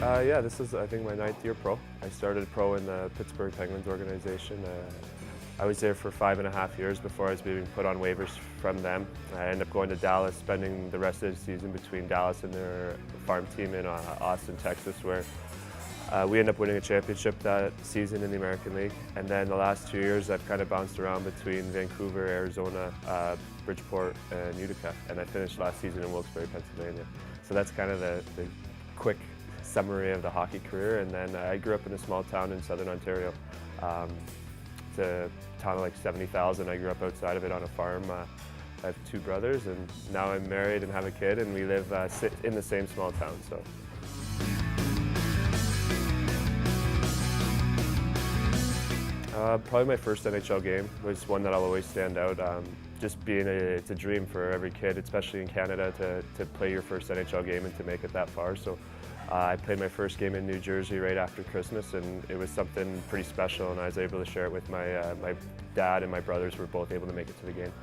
Yeah, this is, I think, my 9th year pro. I started pro in the Pittsburgh Penguins organization. I was there for 5.5 years before I was being put on waivers from them. I ended up going to Dallas, spending the rest of the season between Dallas and their farm team in Austin, Texas, where we ended up winning a championship that season in the American League. And then the last 2 years, I've kind of bounced around between Vancouver, Arizona, Bridgeport, and Utica. And I finished last season in Wilkes-Barre, Pennsylvania. So that's kind of the quick summary of the hockey career. And then I grew up in a small town in southern Ontario. It's a town of like 70,000. I grew up outside of it on a farm. I have 2 brothers, and now I'm married and have a kid, and we live in the same small town. So. Probably my first NHL game was one that I'll always stand out. Just being it's a dream for every kid, especially in Canada, to play your first NHL game and to make it that far. So I played my first game in New Jersey right after Christmas, and it was something pretty special, and I was able to share it with my dad, and my brothers were both able to make it to the game.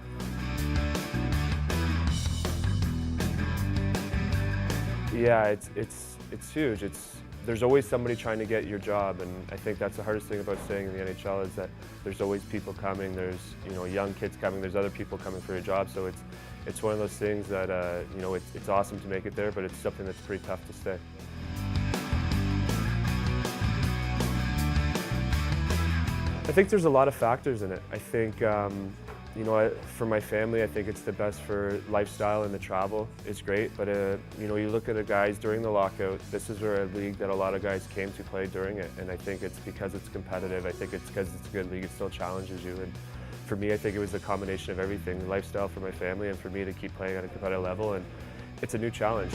Yeah, it's huge. There's always somebody trying to get your job, and I think that's the hardest thing about staying in the NHL is that there's always people coming. There's young kids coming. There's other people coming for your job. So it's one of those things that it's awesome to make it there, but it's something that's pretty tough to stay. I think there's a lot of factors in it. I think for my family, I think it's the best for lifestyle, and the travel is great. But you look at the guys during the lockout, this is where a league that a lot of guys came to play during it. And I think it's because it's competitive. I think it's because it's a good league. It still challenges you. And for me, I think it was a combination of everything, the lifestyle for my family and for me to keep playing at a competitive level. And it's a new challenge.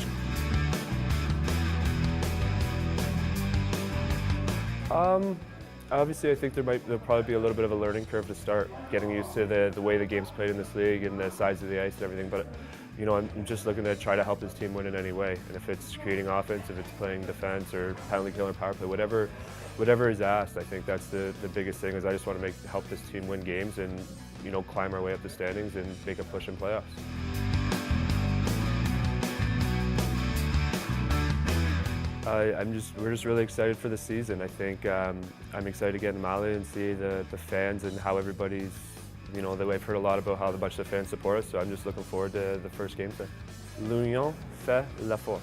Obviously, I think there'll probably be a little bit of a learning curve to start, getting used to the way the game's played in this league and the size of the ice and everything. But I'm just looking to try to help this team win in any way. And if it's creating offense, if it's playing defense or penalty kill or power play, whatever is asked, I think that's the biggest thing. Is I just want to help this team win games and climb our way up the standings and make a push in playoffs. We're just really excited for the season. I think I'm excited to get in Mali and see the fans and how everybody's, I've heard a lot about how much the fans support us, so I'm just looking forward to the first game day. L'union fait la force.